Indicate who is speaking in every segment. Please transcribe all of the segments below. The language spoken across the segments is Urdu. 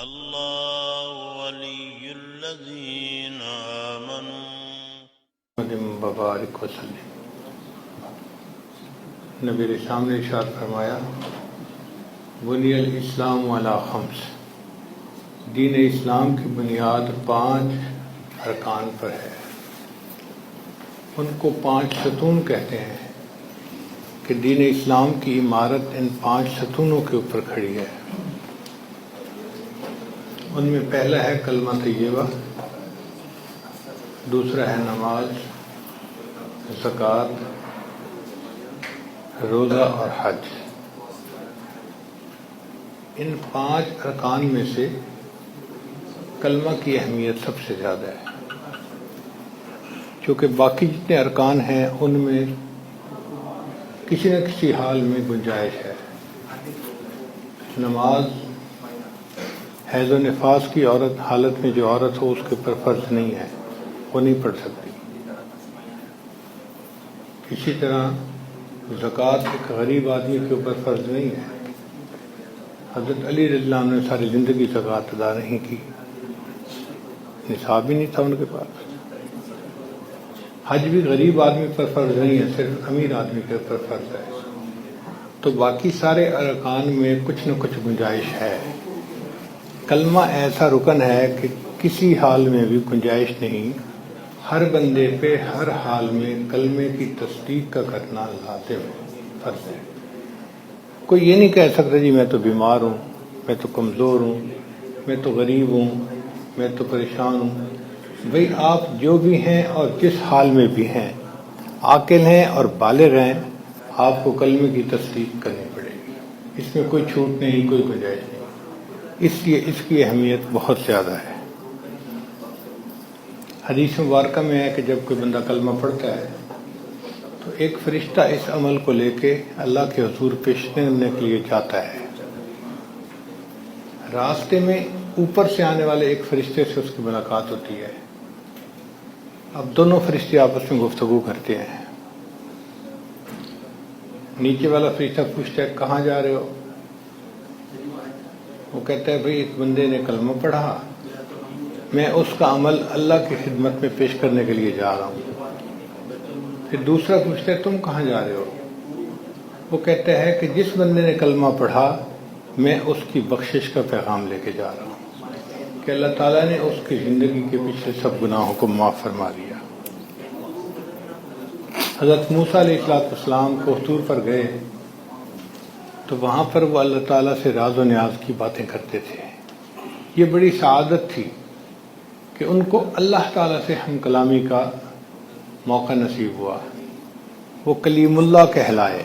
Speaker 1: اللہ ولی الذین آمنوا
Speaker 2: مبارک وسلم۔ نبی اسلام نے ارشاد فرمایا بنی الاسلام علی خمس، دین اسلام کی بنیاد 5 ارکان پر ہے۔ ان کو 5 ستون کہتے ہیں کہ دین اسلام کی عمارت ان 5 ستونوں کے اوپر کھڑی ہے۔ ان میں پہلا ہے کلمہ طیبہ، دوسرا ہے نماز، زکوٰۃ، روزہ اور حج۔ ان 5 ارکان میں سے کلمہ کی اہمیت سب سے زیادہ ہے، چونکہ باقی جتنے ارکان ہیں ان میں کسی نہ کسی حال میں گنجائش ہے۔ نماز حیض و نفاس کی عورت حالت میں جو عورت ہو اس کے اوپر فرض نہیں ہے، وہ نہیں پڑھ سکتی۔ اسی طرح زکوٰۃ ایک غریب آدمی کے اوپر فرض نہیں ہے۔ حضرت علی رضی اللہ عنہ نے ساری زندگی زکوٰۃ ادا نہیں کی، نصاب ہی نہیں تھا ان کے پاس۔ حج بھی غریب آدمی پر فرض نہیں ہے، صرف امیر آدمی کے اوپر فرض ہے۔ تو باقی سارے ارکان میں کچھ نہ کچھ گنجائش ہے۔ کلمہ ایسا رکن ہے کہ کسی حال میں بھی گنجائش نہیں، ہر بندے پہ ہر حال میں کلمے کی تصدیق کا کرنا لازم ہے، فرض ہے۔ کوئی یہ نہیں کہہ سکتا جی میں تو بیمار ہوں، میں تو کمزور ہوں، میں تو غریب ہوں، میں تو پریشان ہوں۔ بھئی آپ جو بھی ہیں اور جس حال میں بھی ہیں، عاقل ہیں اور بالغ ہیں، آپ کو کلمے کی تصدیق کرنی پڑے گی۔ اس میں کوئی چھوٹ نہیں، کوئی گنجائش نہیں، اس لیے اس کی اہمیت بہت زیادہ ہے۔ حدیث مبارکہ میں ہے کہ جب کوئی بندہ کلمہ پڑھتا ہے تو ایک فرشتہ اس عمل کو لے کے اللہ کے حضور پیش کرنے کے لیے جاتا ہے۔ راستے میں اوپر سے آنے والے ایک فرشتے سے اس کی ملاقات ہوتی ہے۔ اب دونوں فرشتے آپس میں گفتگو کرتے ہیں۔ نیچے والا فرشتہ پوچھتا ہے کہاں جا رہے ہو؟ وہ کہتا ہے بھئی ایک بندے نے کلمہ پڑھا، میں اس کا عمل اللہ کی خدمت میں پیش کرنے کے لیے جا رہا ہوں۔ پھر دوسرا پوچھتا ہے تم کہاں جا رہے ہو؟ وہ کہتا ہے کہ جس بندے نے کلمہ پڑھا میں اس کی بخشش کا پیغام لے کے جا رہا ہوں کہ اللہ تعالیٰ نے اس کی زندگی کے پیچھے سب گناہوں کو معاف فرما دیا۔ حضرت موسیٰ علیہ السلام کو طور پر گئے تو وہاں پر وہ اللہ تعالیٰ سے راز و نیاز کی باتیں کرتے تھے۔ یہ بڑی سعادت تھی کہ ان کو اللہ تعالیٰ سے ہم کلامی کا موقع نصیب ہوا، وہ کلیم اللہ کہلائے۔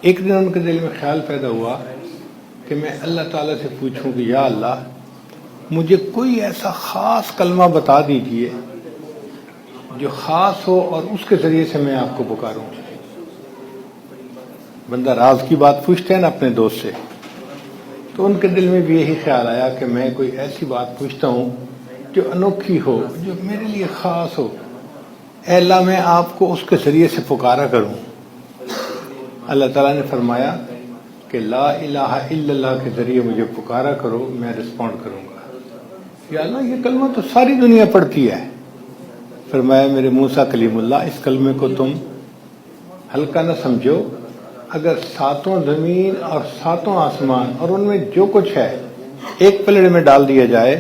Speaker 2: ایک دن ان کے دل میں خیال پیدا ہوا کہ میں اللہ تعالیٰ سے پوچھوں کہ یا اللہ مجھے کوئی ایسا خاص کلمہ بتا دیجئے جو خاص ہو اور اس کے ذریعے سے میں آپ کو پکاروں۔ بندہ راز کی بات پوچھتے ہیں نا اپنے دوست سے، تو ان کے دل میں بھی یہی خیال آیا کہ میں کوئی ایسی بات پوچھتا ہوں جو انوکھی ہو، جو میرے لیے خاص ہو۔ اے اللہ میں آپ کو اس کے ذریعے سے پکارا کروں۔ اللہ تعالیٰ نے فرمایا کہ لا الہ الا اللہ کے ذریعے مجھے پکارا کرو، میں رسپونڈ کروں گا۔ یا اللہ یہ کلمہ تو ساری دنیا پڑھتی ہے۔ فرمایا میرے موسیٰ کلیم اللہ اس کلمے کو تم ہلکا نہ سمجھو، اگر 7 زمین اور 7 آسمان اور ان میں جو کچھ ہے ایک پلڑے میں ڈال دیا جائے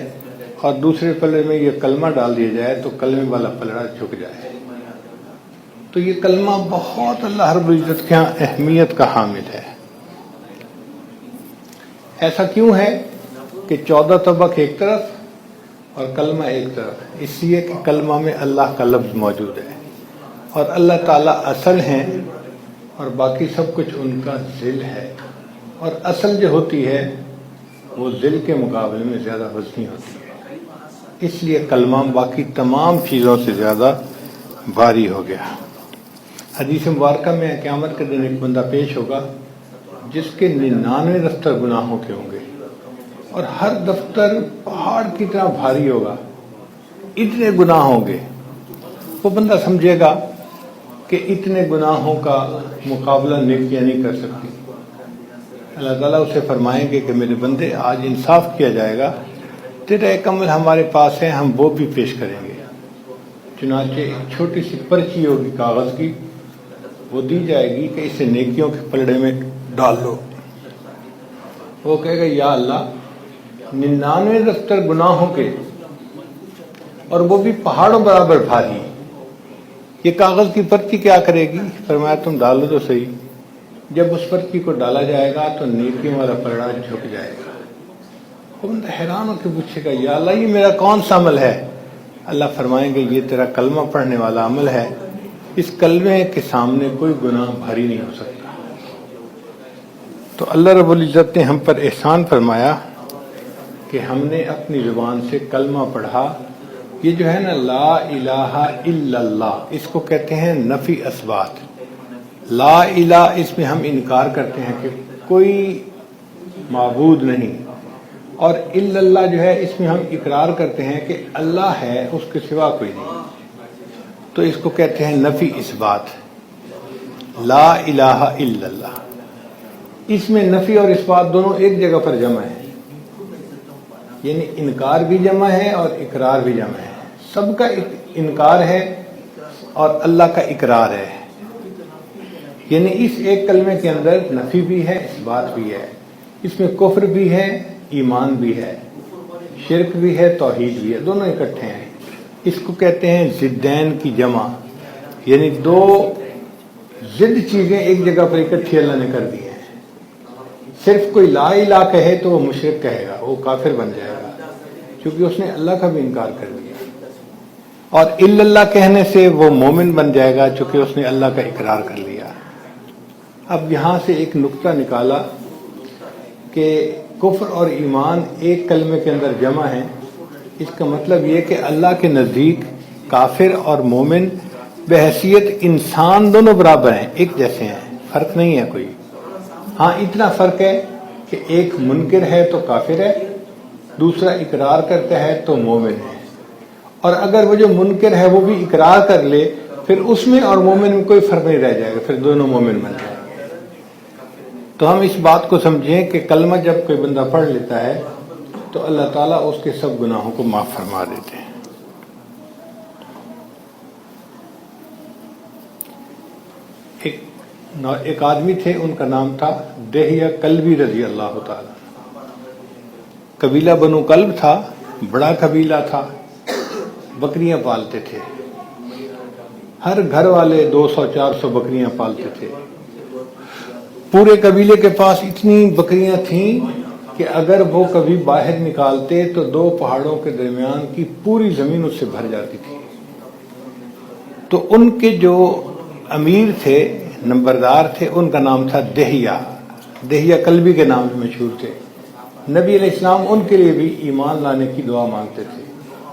Speaker 2: اور دوسرے پلڑے میں یہ کلمہ ڈال دیا جائے تو کلمے والا پلڑا جھک جائے۔ تو یہ کلمہ بہت اللہ رب العزت کے ہاں اہمیت کا حامل ہے۔ ایسا کیوں ہے کہ 14 طبق ایک طرف اور کلمہ ایک طرف؟ اس لیے کہ کلمہ میں اللہ کا لفظ موجود ہے اور اللہ تعالیٰ اصل ہیں اور باقی سب کچھ ان کا ذل ہے، اور اصل جو ہوتی ہے وہ ذل کے مقابلے میں زیادہ وزنی ہوتی ہے۔ اس لیے کلمہ باقی تمام چیزوں سے زیادہ بھاری ہو گیا۔ حدیث مبارکہ میں قیامت کے دن ایک بندہ پیش ہوگا جس کے 99 دفتر گناہوں کے ہوں گے اور ہر دفتر پہاڑ کی طرح بھاری ہوگا، اتنے گناہ ہوں گے۔ وہ بندہ سمجھے گا کہ اتنے گناہوں کا مقابلہ نیکیاں نہیں کر سکتی، اللہ تعالیٰ اسے فرمائیں گے کہ میرے بندے آج انصاف کیا جائے گا، تیرا ایک عمل ہمارے پاس ہے، ہم وہ بھی پیش کریں گے۔ چنانچہ ایک چھوٹی سی پرچی ہوگی کاغذ کی، وہ دی جائے گی کہ اسے نیکیوں کے پلڑے میں ڈال دو۔ وہ کہے گا یا اللہ 99 دفتر گناہوں کے، اور وہ بھی پہاڑوں برابر بھاری، یہ کاغذ کی پرچی کیا کرے گی؟ فرمایا تم ڈالو تو صحیح۔ جب اس پرچی کو ڈالا جائے گا تو نیکیوں والا پلڑا جھک جائے گا۔ وہ بندہ حیران ہو کے پوچھے گا یا اللہ یہ میرا کون سا عمل ہے؟ اللہ فرمائیں گے یہ تیرا کلمہ پڑھنے والا عمل ہے، اس کلمے کے سامنے کوئی گناہ بھاری نہیں ہو سکتا۔ تو اللہ رب العزت نے ہم پر احسان فرمایا کہ ہم نے اپنی زبان سے کلمہ پڑھا۔ یہ جو ہے نا لا الہ الا اللہ، اس کو کہتے ہیں نفی اثبات۔ لا الہ اس میں ہم انکار کرتے ہیں کہ کوئی معبود نہیں، اور الا اللہ جو ہے اس میں ہم اقرار کرتے ہیں کہ اللہ ہے، اس کے سوا کوئی نہیں، تو اس کو کہتے ہیں نفی اثبات۔ لا الہ الا اللہ، اس میں نفی اور اثبات دونوں ایک جگہ پر جمع ہے، یعنی انکار بھی جمع ہے اور اقرار بھی جمع ہے۔ سب کا انکار ہے اور اللہ کا اقرار ہے، یعنی اس ایک کلمے کے اندر نفی بھی ہے، اثبات بھی ہے، اس میں کفر بھی ہے، ایمان بھی ہے، شرک بھی ہے، توحید بھی ہے، دونوں اکٹھے ہیں۔ اس کو کہتے ہیں ضدین کی جمع، یعنی دو ضد چیزیں ایک جگہ پر اکٹھی اللہ نے کر دی ہیں۔ صرف کوئی لا الہ کہے تو وہ مشرک کہے گا، وہ کافر بن جائے گا، کیونکہ اس نے اللہ کا بھی انکار کر دیا، اور الا اللہ کہنے سے وہ مومن بن جائے گا چونکہ اس نے اللہ کا اقرار کر لیا۔ اب یہاں سے ایک نقطہ نکالا کہ کفر اور ایمان ایک کلمے کے اندر جمع ہیں، اس کا مطلب یہ کہ اللہ کے نزدیک کافر اور مومن بحیثیت انسان دونوں برابر ہیں، ایک جیسے ہیں، فرق نہیں ہے کوئی۔ ہاں اتنا فرق ہے کہ ایک منکر ہے تو کافر ہے، دوسرا اقرار کرتا ہے تو مومن ہے، اور اگر وہ جو منکر ہے وہ بھی اقرار کر لے پھر اس میں اور مومن میں کوئی فرق نہیں رہ جائے گا، پھر دونوں مومن بن جائیں گے۔ تو ہم اس بات کو سمجھیں کہ کلمہ جب کوئی بندہ پڑھ لیتا ہے تو اللہ تعالیٰ اس کے سب گناہوں کو معاف فرما دیتے ہیں۔ ایک آدمی تھے، ان کا نام تھا دہیہ کلبی رضی اللہ تعالیٰ۔ قبیلہ بنو کلب تھا، بڑا قبیلہ تھا، بکریاں پالتے تھے، ہر گھر والے 200-400 بکریاں پالتے تھے۔ پورے قبیلے کے پاس اتنی بکریاں تھیں کہ اگر وہ کبھی باہر نکالتے تو 2 پہاڑوں کے درمیان کی پوری زمین اس سے بھر جاتی تھی۔ تو ان کے جو امیر تھے، نمبردار تھے، ان کا نام تھا دہیہ کلبی کے نام سے مشہور تھے۔ نبی علیہ السلام ان کے لیے بھی ایمان لانے کی دعا مانگتے تھے،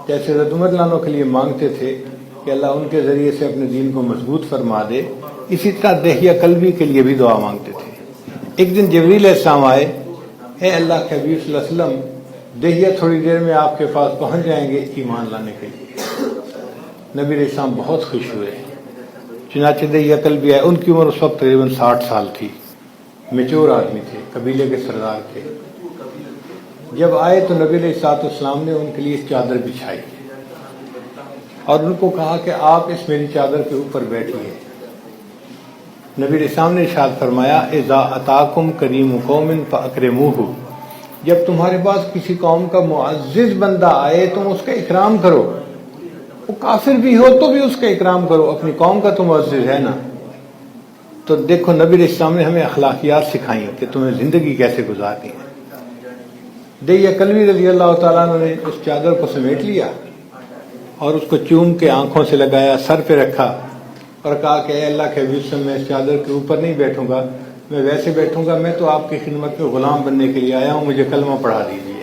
Speaker 2: جیسے حضرت عمر لانوں کے لیے مانگتے تھے کہ اللہ ان کے ذریعے سے اپنے دین کو مضبوط فرما دے، اسی طرح دہیہ کلبی کے لیے بھی دعا مانگتے تھے۔ ایک دن جبریل علیہ السلام آئے، اے اللہ کے حبیب صلی اللہ علیہ وسلم، دہیہ تھوڑی دیر میں آپ کے پاس پہنچ جائیں گے ایمان لانے کے لیے۔ نبی علیہ السلام بہت خوش ہوئے، چنانچہ دہیہ کلبی آئے۔ ان کی عمر اس وقت تقریباً 60 سال تھی، میچور آدمی تھے، قبیلے کے سردار تھے۔ جب آئے تو نبی علیہ السلام نے ان کے لیے چادر بچھائی اور ان کو کہا کہ آپ اس میری چادر کے اوپر بیٹھیے۔ نبی علیہ السلام نے ارشاد فرمایا اذا اتاکم کریم قوم فاکرموہ، جب تمہارے پاس کسی قوم کا معزز بندہ آئے تم اس کا اکرام کرو، وہ کافر بھی ہو تو بھی اس کا اکرام کرو، اپنی قوم کا تو معزز ہے نا۔ تو دیکھو نبی علیہ السلام نے ہمیں اخلاقیات سکھائیں کہ تمہیں زندگی کیسے گزارنی ہے۔ دہیہ کلبی رضی اللہ تعالیٰ عنہ نے اس چادر کو سمیٹ لیا اور اس کو چوم کے آنکھوں سے لگایا، سر پہ رکھا اور کہا کہ اے اللہ کے حبیب، میں اس چادر کے اوپر نہیں بیٹھوں گا، میں ویسے بیٹھوں گا، میں تو آپ کی خدمت میں غلام بننے کے لیے آیا ہوں، مجھے کلمہ پڑھا دیجیے۔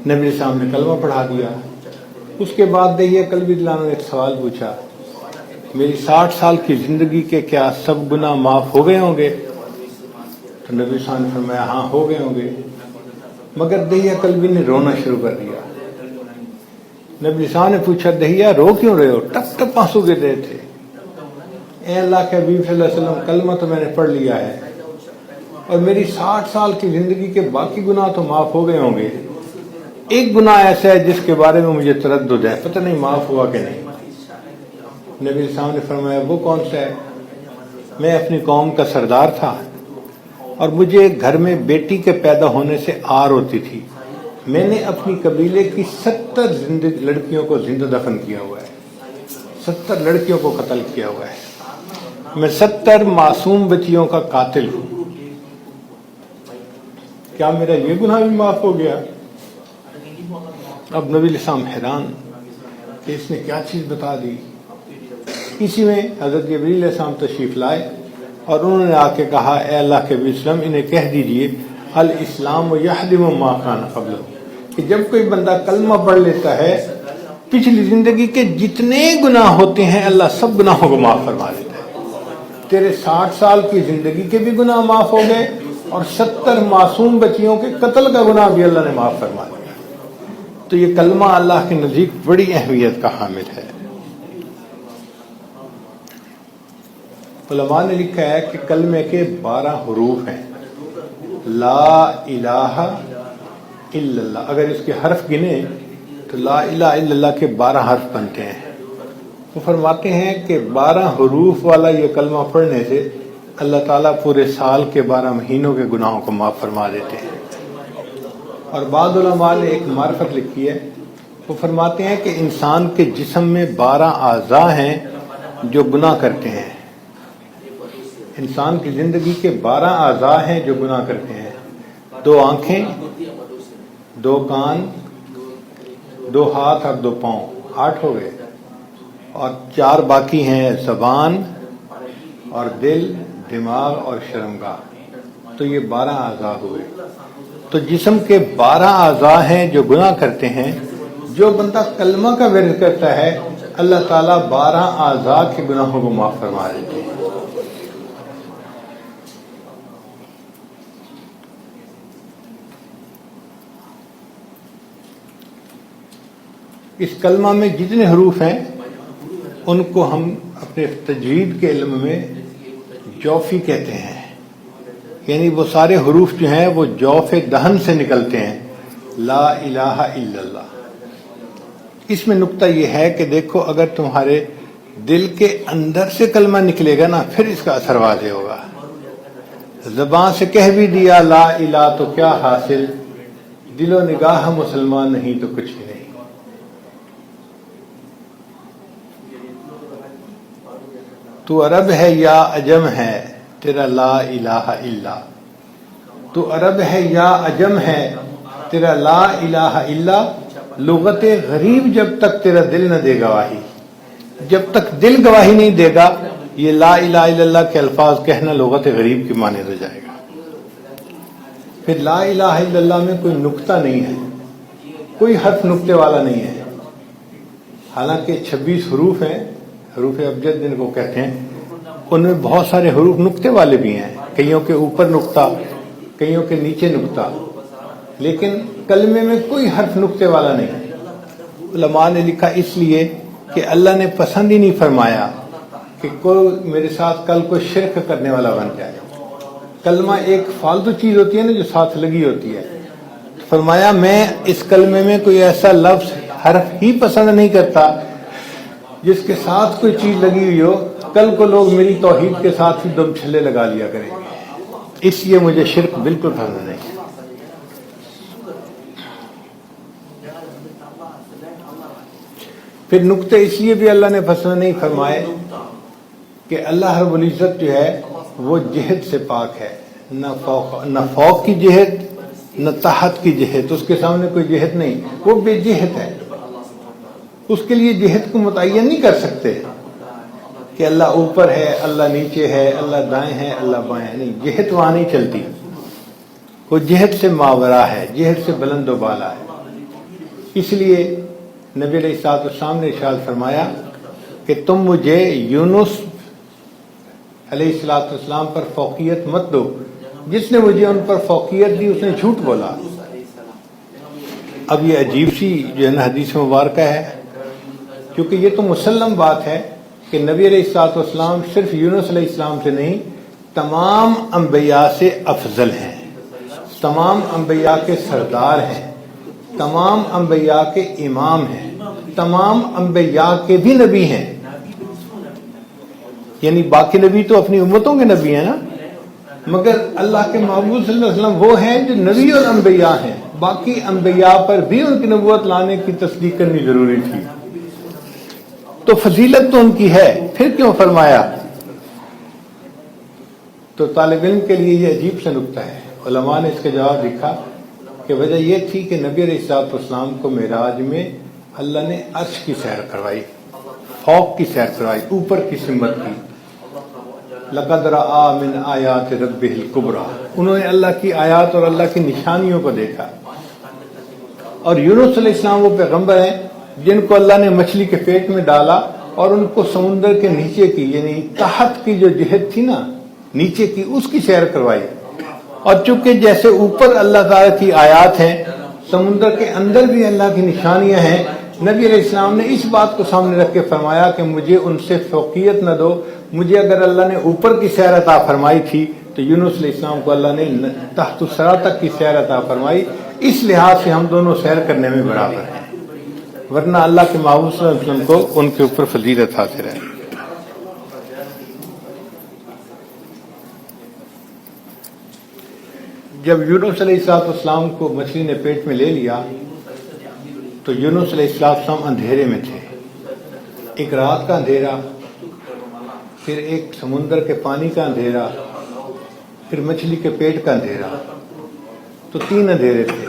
Speaker 2: نبی صاحب نے کلمہ پڑھا دیا۔ اس کے بعد دہیہ کلبی رضی اللہ عنہ نے ایک سوال پوچھا، میری 60 سال کی زندگی کے کیا سب گناہ معاف ہو گئے ہوں گے؟ تو نبی صاحب نے فرمایا ہاں ہو گئے ہوں گے، مگر دہیہ کلبی نے رونا شروع کر دیا۔ نبی صاحب نے پوچھا دہیہ رو کیوں رہے ہو؟ ٹپ ٹپ آنسو گر رہے تھے۔ اے اللہ کے حبیب صلی اللہ علیہ وسلم، کلمہ تو میں نے پڑھ لیا ہے، اور میری 60 سال کی زندگی کے باقی گناہ تو معاف ہو گئے ہوں گے، ایک گناہ ایسا ہے جس کے بارے میں مجھے تردد ہے، پتہ نہیں معاف ہوا کہ نہیں۔ نبی علیہ السلام نے فرمایا وہ کون سا ہے؟ میں اپنی قوم کا سردار تھا اور مجھے گھر میں بیٹی کے پیدا ہونے سے آر ہوتی تھی، میں نے اپنی قبیلے کی 70 لڑکیوں کو زندہ دفن کیا ہوا ہے، 70 لڑکیوں کو قتل کیا ہوا ہے، میں 70 معصوم بچیوں کا قاتل ہوں، کیا میرا یہ گناہ بھی معاف ہو گیا؟ اب نبی علیہ السلام حیران کہ اس نے کیا چیز بتا دی۔ اسی میں حضرت جبریل علیہ السلام تشریف لائے اور انہوں نے آ کے کہا اے اللہ کے نبی وسلم انہیں کہہ دیجئے الاسلام یحدم ما کان قبلہ، کہ جب کوئی بندہ کلمہ پڑھ لیتا ہے پچھلی زندگی کے جتنے گناہ ہوتے ہیں اللہ سب گناہوں کو معاف فرما دیتا ہے۔ تیرے 60 سال کی زندگی کے بھی گناہ معاف ہو گئے اور 70 معصوم بچیوں کے قتل کا گناہ بھی اللہ نے معاف فرما دیا۔ تو یہ کلمہ اللہ کے نزدیک بڑی اہمیت کا حامل ہے۔ علماء نے لکھا ہے کہ کلمے کے 12 حروف ہیں، لا الہ الا اللہ، اگر اس کے حرف گنے تو لا الہ الا اللہ کے 12 حرف بنتے ہیں۔ وہ فرماتے ہیں کہ 12 حروف والا یہ کلمہ پڑھنے سے اللہ تعالیٰ پورے سال کے 12 مہینوں کے گناہوں کو معاف فرما دیتے ہیں۔ اور بعض علماء نے ایک معرفت لکھی ہے، وہ فرماتے ہیں کہ انسان کے جسم میں 12 اعضاء ہیں جو گناہ کرتے ہیں، انسان کی زندگی کے 12 اعضاء ہیں جو گناہ کرتے ہیں، 2 آنکھیں، 2 کان، 2 ہاتھ اور 2 پاؤں، 8 ہو گئے، اور 4 باقی ہیں زبان اور دل، دماغ اور شرمگاہ، تو یہ 12 اعضاء ہوئے۔ تو جسم کے 12 اعضاء ہیں جو گناہ کرتے ہیں، جو بندہ کلمہ کا ورد کرتا ہے اللہ تعالیٰ 12 اعضاء کے گناہوں کو معاف فرما دیتے ہیں۔ اس کلمہ میں جتنے حروف ہیں ان کو ہم اپنے تجوید کے علم میں جوفی کہتے ہیں، یعنی وہ سارے حروف جو ہیں وہ جوف دہن سے نکلتے ہیں، لا الہ الا اللہ۔ اس میں نقطہ یہ ہے کہ دیکھو اگر تمہارے دل کے اندر سے کلمہ نکلے گا نا پھر اس کا اثر واضح ہوگا۔ زبان سے کہہ بھی دیا لا الہ تو کیا حاصل، دل و نگاہ مسلمان نہیں تو کچھ بھی نہیں۔ تو عرب ہے یا عجم ہے تیرا لا الہ الا، تو عرب ہے یا عجم ہے تیرا لا الہ الا، لغت غریب جب تک تیرا دل نہ دے گواہی، جب تک دل گواہی نہیں دے گا یہ لا الہ الا اللہ کے الفاظ کہنا لغت غریب کی مانند ہو جائے گا۔ پھر لا الہ الا اللہ میں کوئی نقطہ نہیں ہے، کوئی حرف نقطے والا نہیں ہے، حالانکہ 26 حروف ہیں، حروف ابجد جن کو کہتے ہیں، ان میں بہت سارے حروف نقطے والے بھی ہیں، کئیوں کے اوپر نقطہ، کئیوں کے نیچے نقطہ، لیکن کلمے میں کوئی حرف نقطے والا نہیں۔ علماء نے لکھا اس لیے کہ اللہ نے پسند ہی نہیں فرمایا کہ کوئی میرے ساتھ کل کو شرک کرنے والا بن جائے۔ کلمہ ایک فالتو چیز ہوتی ہے نا جو ساتھ لگی ہوتی ہے، فرمایا میں اس کلمے میں کوئی ایسا لفظ حرف ہی پسند نہیں کرتا جس کے ساتھ کوئی چیز لگی ہوئی ہو، کل کو لوگ میری توحید کے ساتھ ہی دم چھلے لگا لیا کریں گے، اس لیے مجھے شرک بالکل پسند نہیں۔ پھر نقطے اس لیے بھی اللہ نے پسند نہیں فرمائے کہ اللہ رب العزت جو ہے وہ جہت سے پاک ہے، نہ فوق کی جہت نہ تحت کی جہت، اس کے سامنے کوئی جہت نہیں، وہ بے جہت ہے، اس کے لیے جہت کو متعین نہیں کر سکتے کہ اللہ اوپر ہے، اللہ نیچے ہے، اللہ دائیں ہے، اللہ بائیں ہے، نہیں، جہت وہاں نہیں چلتی، وہ جہت سے ماورا ہے، جہت سے بلند و بالا ہے۔ اس لیے نبی علیہ السلام نے ارشاد فرمایا کہ تم مجھے یونس علیہ السلام پر فوقیت مت دو، جس نے مجھے ان پر فوقیت دی اس نے جھوٹ بولا۔ اب یہ عجیب سی جو ہے نا حدیث مبارکہ ہے، کیونکہ یہ تو مسلم بات ہے کہ نبی علیہ السلام صرف یونس علیہ السلام سے نہیں تمام انبیاء سے افضل ہیں، تمام انبیاء کے سردار ہیں، تمام انبیاء کے امام ہیں، تمام انبیاء کے بھی نبی ہیں. یعنی باقی نبی تو اپنی امتوں کے نبی ہیں نا، مگر اللہ کے محبوب صلی اللہ علیہ وسلم وہ ہیں جو نبی اور انبیاء ہیں. باقی انبیاء پر بھی ان کی نبوت لانے کی تصدیق کرنی ضروری تھی. تو فضیلت تو ان کی ہے، پھر کیوں فرمایا؟ تو طالب علم کے لیے یہ عجیب سے نکتہ ہے. علماء نے اس کا جواب لکھا کہ وجہ یہ تھی کہ نبی علیہ الصلوۃ والسلام کو معراج میں اللہ نے عرش کی سیر کروائی، فوق کی سیر کروائی، اوپر کی سمت کی. لقد رأى من آیات ربہ الکبریٰ، انہوں نے اللہ کی آیات اور اللہ کی نشانیوں کو دیکھا. اور یونس علیہ السلام وہ پیغمبر ہیں جن کو اللہ نے مچھلی کے پیٹ میں ڈالا اور ان کو سمندر کے نیچے کی یعنی تحت کی جو جہت تھی نا، نیچے کی، اس کی سیر کروائی. اور چونکہ جیسے اوپر اللہ تعالیٰ کی آیات ہیں، سمندر کے اندر بھی اللہ کی نشانیاں ہیں، نبی علیہ السلام نے اس بات کو سامنے رکھ کے فرمایا کہ مجھے ان سے فوقیت نہ دو. مجھے اگر اللہ نے اوپر کی سیر عطا فرمائی تھی تو یونس علیہ السلام کو اللہ نے تحت الثری تک کی سیر عطا فرمائی. اس لحاظ سے ہم دونوں سیر کرنے میں برابر ہیں، ورنہ اللہ کے محبوب صلی اللہ علیہ وسلم کو ان کے اوپر فضیلت حاصل ہے. جب یونس علیہ السلام کو مچھلی نے پیٹ میں لے لیا تو یونس علیہ السلام اندھیرے میں تھے. ایک رات کا اندھیرا، پھر ایک سمندر کے پانی کا اندھیرا، پھر مچھلی کے پیٹ کا اندھیرا، تو 3 اندھیرے تھے.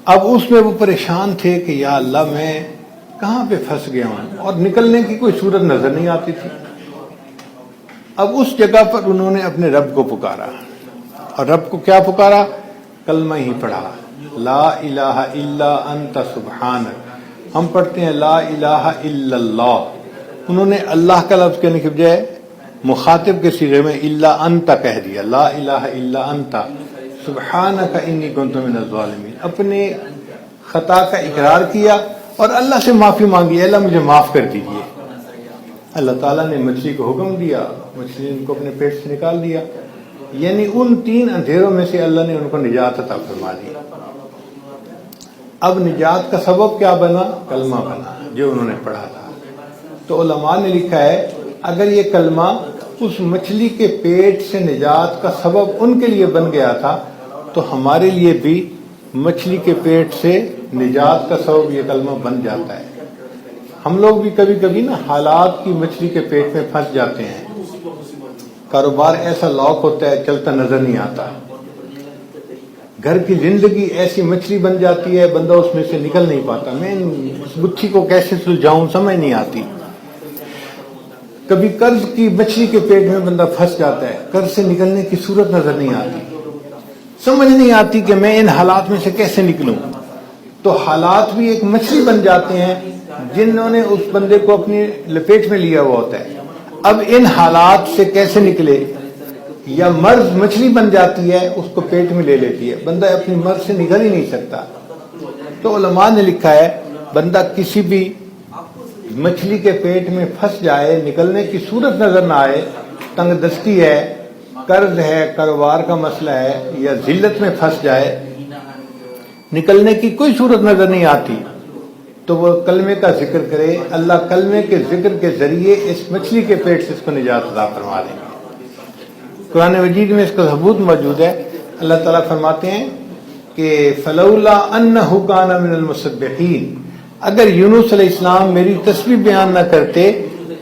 Speaker 2: اب اس میں وہ پریشان تھے کہ یا اللہ میں کہاں پہ پھنس گیا ہوں، اور نکلنے کی کوئی صورت نظر نہیں آتی تھی. اب اس جگہ پر انہوں نے اپنے رب کو پکارا، اور رب کو کیا پکارا؟ کلمہ ہی پڑھا، لا الہ الا انت سبحانک. ہم پڑھتے ہیں لا الہ الا اللہ. انہوں نے اللہ کا لفظ کہنے کے بجائے مخاطب کے صیغے میں الا انت کہہ دیا، لا الہ الا انت سبحانک انی کنت من الظالمین. اپنے خطا کا اقرار کیا اور اللہ سے معافی مانگی، اللہ مجھے معاف کر دیجیے. اللہ تعالیٰ نے مچھلی کو حکم دیا، مچھلی نے ان کو اپنے پیٹ سے نکال دیا. یعنی ان 3 اندھیروں میں سے اللہ نے ان کو نجات عطا فرما دی. اب نجات کا سبب کیا بنا؟ کلمہ بنا جو انہوں نے پڑھا تھا. تو علماء نے لکھا ہے اگر یہ کلمہ اس مچھلی کے پیٹ سے نجات کا سبب ان کے لیے بن گیا تھا تو ہمارے لیے بھی مچھلی کے پیٹ سے نجات کا سبب یہ کلمہ بن جاتا ہے. ہم لوگ بھی کبھی کبھی نا حالات کی مچھلی کے پیٹ میں پھنس جاتے ہیں. کاروبار ایسا لاک ہوتا ہے چلتا نظر نہیں آتا، گھر کی زندگی ایسی مچھلی بن جاتی ہے بندہ اس میں سے نکل نہیں پاتا. میں اس گتھی کو کیسے سلجھاؤں سمجھ نہیں آتی. کبھی قرض کی مچھلی کے پیٹ میں بندہ پھنس جاتا ہے، قرض سے نکلنے کی صورت نظر نہیں آتی، سمجھ نہیں آتی کہ میں ان حالات میں سے کیسے نکلوں. تو حالات بھی ایک مچھلی بن جاتے ہیں جنہوں نے اس بندے کو اپنی لپیٹ میں لیا ہوا ہوتا ہے. اب ان حالات سے کیسے نکلے؟ یا مرض مچھلی بن جاتی ہے، اس کو پیٹ میں لے لیتی ہے، بندہ اپنی مرض سے نکل ہی نہیں سکتا. تو علماء نے لکھا ہے بندہ کسی بھی مچھلی کے پیٹ میں پھنس جائے، نکلنے کی صورت نظر نہ آئے، تنگ دستی ہے، قرض ہے، کاروبار کا مسئلہ ہے، یا ذلت میں پھنس جائے، نکلنے کی کوئی صورت نظر نہیں آتی، تو وہ کلمے کا ذکر کرے. اللہ کلمے کے ذکر کے ذریعے اس مچھلی کے پیٹ سے اس کو نجات عطا فرما دیں گے. قرآن مجید میں اس کا ثبوت موجود ہے. اللہ تعالیٰ فرماتے ہیں کہ فلولا انہ کان من المسبحین، اگر یونس علیہ السلام میری تسبیح بیان نہ کرتے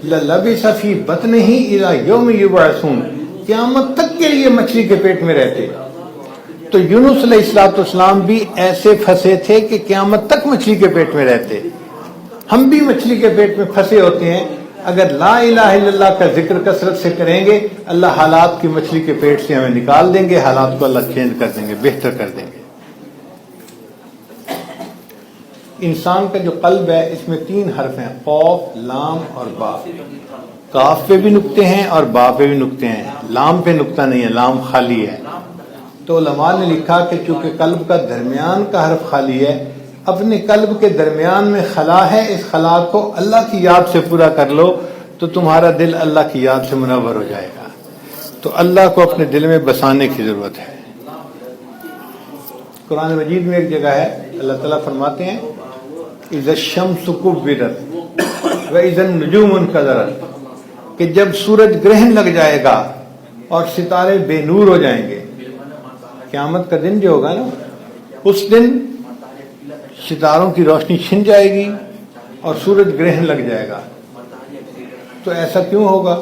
Speaker 2: للبث فی بطنہ الی یوم یبعثون، قیامت تک کے لیے مچھلی کے پیٹ میں رہتے. تو یونس علیہ السلام بھی ایسے پھنسے تھے کہ قیامت تک مچھلی کے پیٹ میں رہتے. ہم بھی مچھلی کے پیٹ میں پھنسے ہوتے ہیں. اگر لا الہ الا اللہ کا ذکر کثرت سے کریں گے، اللہ حالات کی مچھلی کے پیٹ سے ہمیں نکال دیں گے، حالات کو اللہ چینج کر دیں گے، بہتر کر دیں گے. انسان کا جو قلب ہے اس میں 3 حرف ہیں، قاف، لام اور با. کاف پہ بھی نقطے ہیں اور با پہ بھی نقطے ہیں، لام پہ نقطہ نہیں ہے، لام خالی ہے. تو علماء نے لکھا کہ چونکہ قلب کا درمیان کا حرف خالی ہے، اپنے قلب کے درمیان میں خلا ہے، اس خلا کو اللہ کی یاد سے پورا کر لو تو تمہارا دل اللہ کی یاد سے منور ہو جائے گا. تو اللہ کو اپنے دل میں بسانے کی ضرورت ہے. قرآن مجید میں ایک جگہ ہے اللہ تعالیٰ فرماتے ہیں اذا الشمس کورت واذا النجوم انکدرت، کہ جب سورج گرہن لگ جائے گا اور ستارے بے نور ہو جائیں گے. قیامت کا دن جو ہوگا نا، اس دن ستاروں کی روشنی چھن جائے گی اور سورج گرہن لگ جائے گا. تو ایسا کیوں ہوگا؟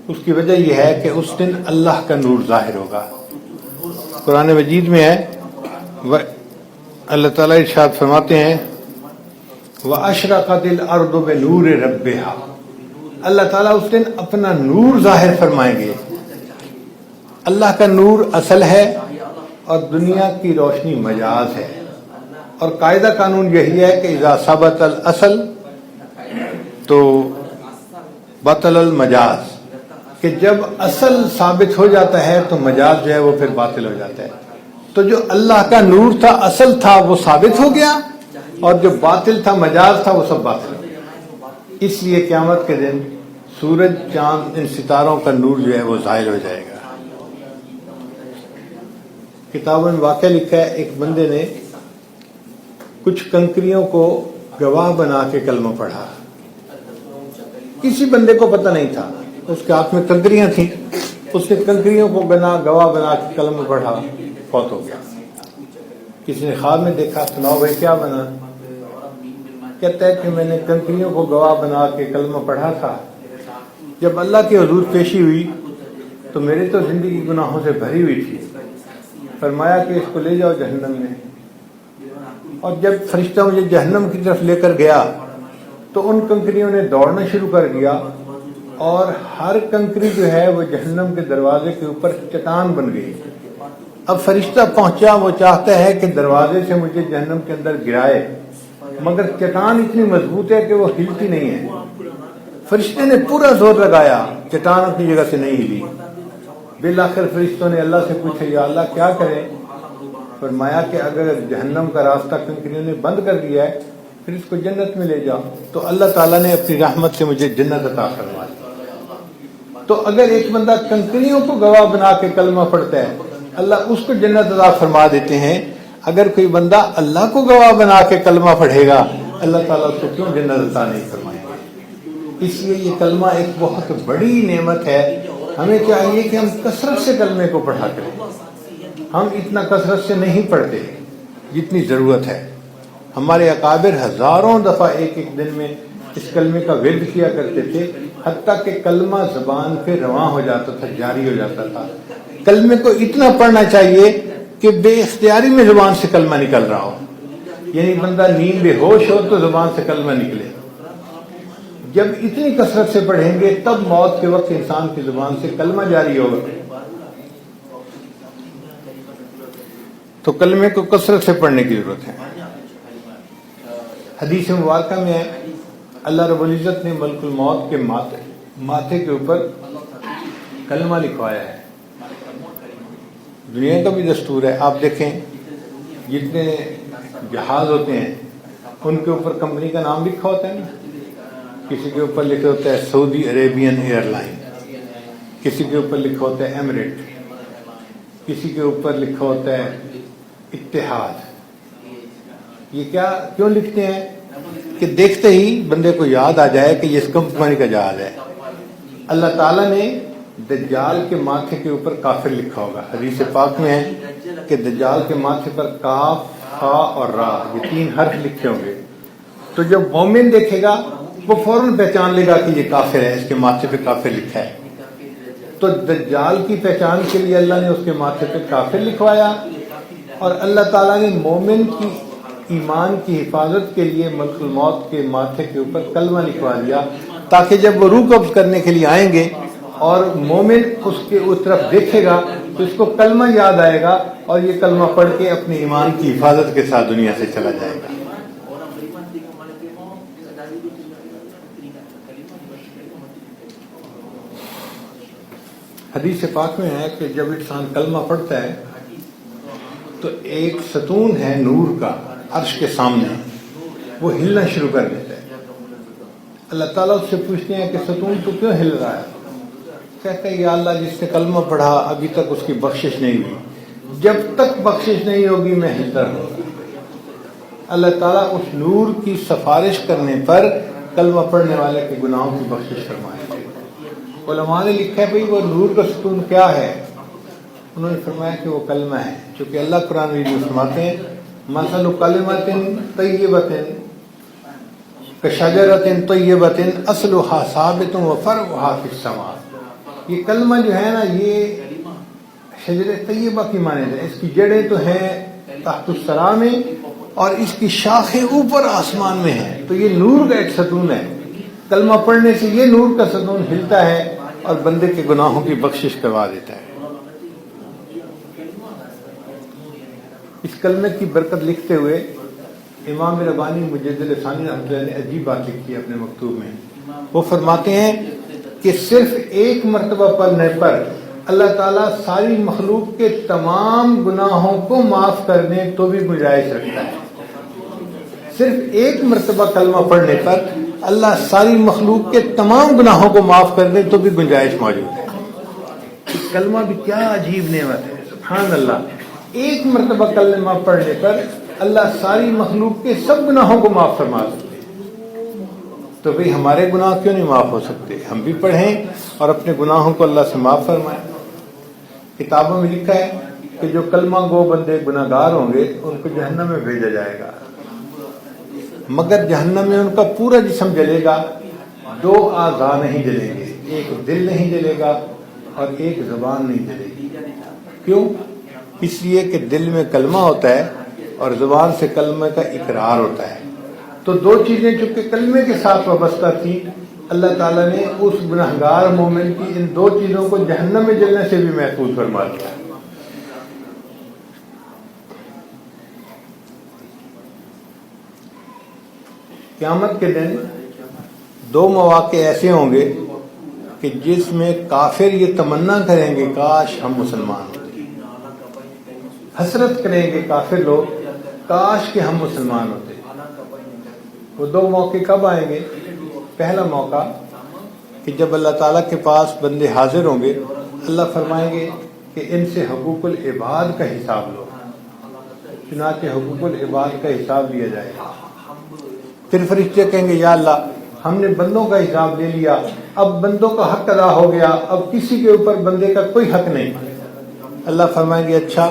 Speaker 2: اس کی وجہ یہ ہے کہ اس دن اللہ کا نور ظاہر ہوگا. قرآن مجید میں ہے اللہ تعالیٰ ارشاد فرماتے ہیں وَأَشْرَقَتِ الْأَرْضُ بِنُورِ رَبِّهَا، اللہ تعالیٰ اس دن اپنا نور ظاہر فرمائیں گے. اللہ کا نور اصل ہے اور دنیا کی روشنی مجاز ہے. اور قاعدہ قانون یہی ہے کہ اذا ثبت الاصل تو بطل المجاز، کہ جب اصل ثابت ہو جاتا ہے تو مجاز جو ہے وہ پھر باطل ہو جاتا ہے. تو جو اللہ کا نور تھا، اصل تھا، وہ ثابت ہو گیا، اور جو باطل تھا، مجاز تھا، وہ سب باطل ہو گیا. اس لیے قیامت کے دن سورج، چاند، ان ستاروں کا نور جو ہے وہ ظاہر ہو جائے گا. کتابوں میں واقعہ لکھا ہے ایک بندے نے کچھ کنکریوں کو گواہ بنا کے کلمہ پڑھا. کسی بندے کو پتہ نہیں تھا، اس کے ہاتھ میں کنکریاں تھیں، اس نے کنکریوں کو گواہ بنا کے کلمہ پڑھا، فوت ہو گیا. کسی نے خواب میں دیکھا، سناؤ بھائی کیا بنا؟ کہتا ہے کہ میں نے کنکریوں کو گواہ بنا کے کلمہ پڑھا تھا، جب اللہ کے حضور پیشی ہوئی تو میری تو زندگی گناہوں سے بھری ہوئی تھی. فرمایا کہ اس کو لے جاؤ جہنم میں. اور جب فرشتہ مجھے جہنم کی طرف لے کر گیا تو ان کنکریوں نے دوڑنا شروع کر دیا، اور ہر کنکری جو ہے وہ جہنم کے دروازے کے اوپر چٹان بن گئی. اب فرشتہ پہنچا، وہ چاہتا ہے کہ دروازے سے مجھے جہنم کے اندر گرائے، مگر چٹان اتنی مضبوط ہے کہ وہ ہلتی نہیں ہے. فرشتے نے پورا زور لگایا، چٹان اپنی جگہ سے نہیں ہلی. بالآخر فرشتوں نے اللہ سے پوچھا یا اللہ کیا کریں؟ فرمایا کہ اگر جہنم کا راستہ کنکریوں نے بند کر دیا ہے پھر اس کو جنت میں لے جاؤ. تو اللہ تعالیٰ نے اپنی رحمت سے مجھے جنت عطا فرما دی. تو اگر ایک بندہ کنکریوں کو گواہ بنا کے کلمہ پڑھتا ہے، اللہ اس کو جنت عطا فرما دیتے ہیں. اگر کوئی بندہ اللہ کو گواہ بنا کے کلمہ پڑھے گا، اللہ تعالیٰ اس کو کیوں جنت عطا نہیں فرمائیں گے؟ اس لیے یہ کلمہ ایک بہت بڑی نعمت ہے. ہمیں چاہیے کہ ہم کثرت سے کلمے کو پڑھا کریں. ہم اتنا کثرت سے نہیں پڑھتے جتنی ضرورت ہے. ہمارے اکابر ہزاروں دفعہ ایک دن میں اس کلمے کا ورد کیا کرتے تھے، حتیٰ کہ کلمہ زبان پہ رواں ہو جاتا تھا، جاری ہو جاتا تھا. کلمے کو اتنا پڑھنا چاہیے کہ بے اختیاری میں زبان سے کلمہ نکل رہا ہو. یعنی بندہ نیند بے ہوش ہو تو زبان سے کلمہ نکلے. جب اتنی کثرت سے پڑھیں گے تب موت کے وقت انسان کی زبان سے کلمہ جاری ہوگا. تو کلمے کو کثرت سے پڑھنے کی ضرورت ہے. حدیث مبارکہ میں ہے اللہ رب العزت نے ملک الموت کے ماتھے کے اوپر کلمہ لکھوایا ہے. دنیا کا بھی دستور ہے. آپ دیکھیں جتنے جہاز ہوتے ہیں ان کے اوپر کمپنی کا نام لکھا ہوتا ہے نا. کسی کے اوپر لکھا ہوتا ہے سعودی عربین ایئر لائن، کسی کے اوپر لکھا ہوتا ہے ایمریٹ، کسی کے اوپر لکھا ہوتا ہے اتحاد. یہ کیوں لکھتے ہیں؟ کہ دیکھتے ہی بندے کو یاد آ جائے کہ یہ اس کمپنی کا جہاز ہے. اللہ تعالیٰ نے دجال کے ماتھے کے اوپر کافر لکھا ہوگا. حدیث پاک میں ہے کہ دجال کے ماتھے پر کاف، خا اور را، یہ 3 حرف لکھے ہوں گے. تو جب مومن دیکھے گا وہ فوراً پہچان لے گا کہ یہ کافر ہے، اس کے ماتھے پہ کافر لکھا ہے. تو دجال کی پہچان کے لیے اللہ نے اس کے ماتھے پہ کافر لکھوایا، اور اللہ تعالیٰ نے مومن کی ایمان کی حفاظت کے لیے ملک الموت کے ماتھے کے اوپر کلمہ لکھوا دیا، تاکہ جب وہ روح قبض کرنے کے لیے آئیں گے اور مومن اس طرف دیکھے گا تو اس کو کلمہ یاد آئے گا، اور یہ کلمہ پڑھ کے اپنے ایمان کی حفاظت کے ساتھ دنیا سے چلا جائے گا. حدیث پاک میں ہے کہ جب انسان کلمہ پڑھتا ہے تو ایک ستون ہے نور کا عرش کے سامنے، وہ ہلنا شروع کر دیتا ہے. اللہ تعالیٰ اس سے پوچھتے ہیں کہ ستون تو کیوں ہل رہا ہے؟ کہتا ہے یا اللہ جس نے کلمہ پڑھا ابھی تک اس کی بخشش نہیں ہوئی، جب تک بخشش نہیں ہوگی میں ہلتا رہوں گا۔ اللہ تعالیٰ اس نور کی سفارش کرنے پر کلمہ پڑھنے والے کے گناہوں کی بخشش فرمائے گے۔ علماء نے لکھا ہے بھئی وہ نور کا ستون کیا ہے؟ انہوں نے فرمایا کہ وہ کلمہ ہے، چونکہ اللہ قرآن مجید میں فرماتے ہیں مثل کلمۃ طیبۃ کشجرۃ طیبۃ اصلھا ثابت وفرعھا فی السماء۔ یہ کلمہ جو ہے نا یہ شجر طیبہ کی مانند ہے، اس کی جڑیں تو ہیں تحت الثری میں اور اس کی شاخیں اوپر آسمان میں ہیں۔ تو یہ نور کا ایک ستون ہے، کلمہ پڑھنے سے یہ نور کا ستون ہلتا ہے اور بندے کے گناہوں کی بخشش کروا دیتا ہے۔ اس کلمے کی برکت لکھتے ہوئے امام ربانی مجدد ثانی رحمۃ اللہ نے عجیب بات لکھی ہے اپنے مکتوب میں۔ وہ فرماتے ہیں کہ صرف ایک مرتبہ پڑھنے پر اللہ تعالیٰ ساری مخلوق کے تمام گناہوں کو معاف کرنے تو بھی گنجائش رکھتا ہے۔ صرف ایک مرتبہ کلمہ پڑھنے پر اللہ ساری مخلوق کے تمام گناہوں کو معاف کرنے تو بھی گنجائش موجود ہے۔ کلمہ بھی کیا عجیب نعمت ہے، سبحان اللہ۔ ایک مرتبہ کلمہ پڑھنے پر اللہ ساری مخلوق کے سب گناہوں کو معاف فرما سکتے ہیں۔ تو بھئی ہمارے گناہ کیوں نہیں معاف ہو سکتے؟ ہم بھی پڑھیں اور اپنے گناہوں کو اللہ سے معاف فرمائیں۔ کتابوں میں لکھا ہے کہ جو کلمہ گو بندے گناہ گار ہوں گے ان کو جہنم میں بھیجا جائے گا، مگر جہنم میں ان کا پورا جسم جلے گا، دو اعضاء نہیں جلیں گے، ایک دل نہیں جلے گا اور ایک زبان نہیں جلے گی۔ کیوں؟ اس لیے کہ دل میں کلمہ ہوتا ہے اور زبان سے کلمہ کا اقرار ہوتا ہے۔ تو دو چیزیں چونکہ کلمے کے ساتھ وابستہ تھی، اللہ تعالیٰ نے اس گنہگار مومن کی ان دو چیزوں کو جہنم میں جلنے سے بھی محفوظ فرما دیا۔ قیامت کے دن دو مواقع ایسے ہوں گے کہ جس میں کافر یہ تمنا کریں گے کاش ہم مسلمان ہوتے، حسرت کریں گے کافر لوگ کاش کہ ہم مسلمان ہوتے۔ وہ دو موقع کب آئیں گے؟ پہلا موقع کہ جب اللہ تعالیٰ کے پاس بندے حاضر ہوں گے، اللہ فرمائیں گے کہ ان سے حقوق العباد کا حساب لو، چنانچہ حقوق العباد کا حساب لیا جائے گا۔ پھر فرشتے کہیں گے یا اللہ ہم نے بندوں کا حساب لے لیا، اب بندوں کا حق ادا ہو گیا، اب کسی کے اوپر بندے کا کوئی حق نہیں۔ اللہ فرمائیں گے اچھا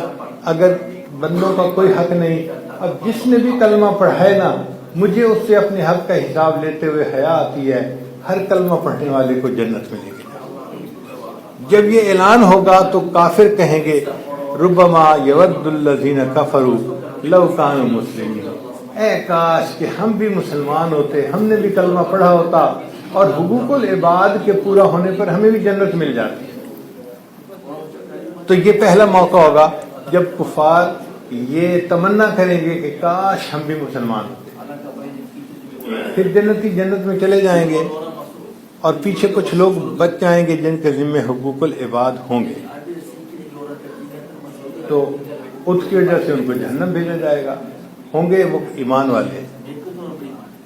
Speaker 2: اگر بندوں کا کوئی حق نہیں، اب جس نے بھی کلمہ پڑھا ہے نا مجھے اس سے اپنے حق کا حساب لیتے ہوئے حیا آتی ہے، ہر کلمہ پڑھنے والے کو جنت ملے گی۔ جب یہ اعلان ہوگا تو کافر کہیں گے ربما یود الذین کفروا لو کانوا مسلمین، اے کاش کہ ہم بھی مسلمان ہوتے، ہم نے بھی کلمہ پڑھا ہوتا اور حقوق العباد کے پورا ہونے پر ہمیں بھی جنت مل جاتی۔ تو یہ پہلا موقع ہوگا جب کفار یہ تمنا کریں گے کہ کاش ہم بھی مسلمان ہوتے۔ پھر جنتی جنت میں چلے جائیں گے اور پیچھے کچھ لوگ بچ جائیں گے جن کے ذمہ حقوق العباد ہوں گے، تو اس کی وجہ سے ان کو جہنم بھیجا جائے گا۔ ہوں گے وہ ایمان والے،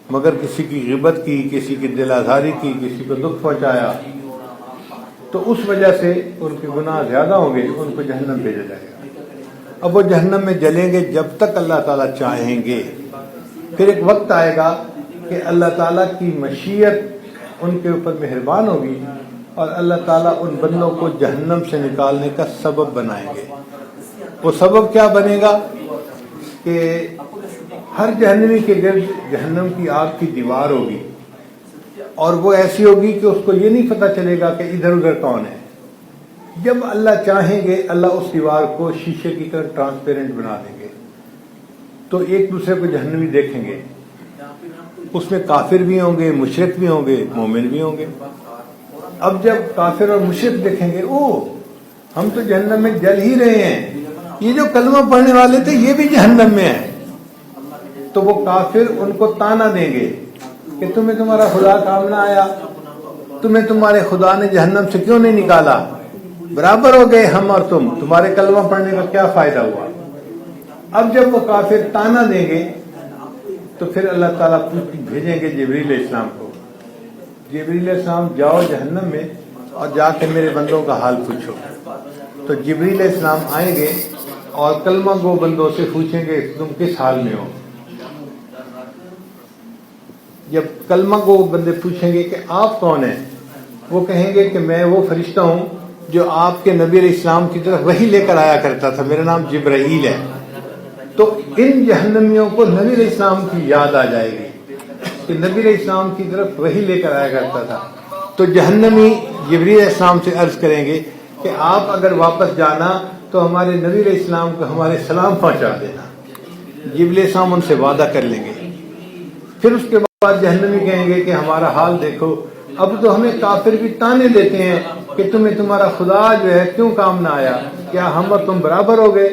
Speaker 2: مگر کسی کی غیبت کی، کسی کی دل آزاری کی، کسی کو دکھ پہنچایا، تو اس وجہ سے ان کے گناہ زیادہ ہوں گے، ان کو جہنم بھیجا جائے گا۔ اب وہ جہنم میں جلیں گے جب تک اللہ تعالیٰ چاہیں گے۔ پھر ایک وقت آئے گا کہ اللہ تعالیٰ کی مشیت ان کے اوپر مہربان ہوگی اور اللہ تعالیٰ ان بندوں کو جہنم سے نکالنے کا سبب بنائیں گے۔ وہ سبب کیا بنے گا کہ ہر جہنمی کے گرد جہنم کی آگ کی دیوار ہوگی اور وہ ایسی ہوگی کہ اس کو یہ نہیں پتہ چلے گا کہ ادھر ادھر کون ہے۔ جب اللہ چاہیں گے اللہ اس دیوار کو شیشے کی طرح ٹرانسپیرنٹ بنا دیں گے، تو ایک دوسرے کو جہنمی دیکھیں گے، اس میں کافر بھی ہوں گے، مشرک بھی ہوں گے، مومن بھی ہوں گے۔ اب جب کافر اور مشرک دیکھیں گے او ہم تو جہنم میں جل ہی رہے ہیں، یہ جو کلمہ پڑھنے والے تھے یہ بھی جہنم میں ہیں، تو وہ کافر ان کو تانا دیں گے کہ تمہیں تمہارا خدا کام نہ آیا، تمہیں تمہارے خدا نے جہنم سے کیوں نہیں نکالا، برابر ہو گئے ہم اور تم، تمہارے کلمہ پڑھنے کا کیا فائدہ ہوا۔ اب جب وہ کافر تانا دیں گے تو پھر اللہ تعالیٰ بھیجیں گے جبریل علیہ السلام کو، جبریل علیہ السلام جاؤ جہنم میں اور جا کے میرے بندوں کا حال پوچھو. تو جبریل علیہ السلام آئیں گے اور کلمہ گو بندوں سے پوچھیں گے تم کس حال میں ہو. جب کلمہ گو بندے پوچھیں گے کہ آپ کون ہیں، وہ کہیں گے کہ میں وہ فرشتہ ہوں جو آپ کے نبی علیہ السلام کی طرف وحی لے کر آیا کرتا تھا، میرا نام جبرائیل ہے. تو ان جہنمیوں کو نبی علیہ السلام کی یاد آ جائے گی کہ نبی علیہ السلام کی طرف وحی لے کر آیا کرتا تھا. تو جہنمی جبریل علیہ السلام سے عرض کریں گے کہ آپ اگر واپس جانا تو ہمارے نبی علیہ السلام کو ہمارے سلام پہنچا دینا. جبریل علیہ السلام ان سے وعدہ کر لیں گے. پھر اس کے بعد جہنمی کہیں گے کہ ہمارا حال دیکھو، اب تو ہمیں کافر بھی تانے دیتے ہیں کہ تمہیں تمہارا خدا جو ہے کیوں کام نہ آیا، کیا ہم اور تم برابر ہو گئے،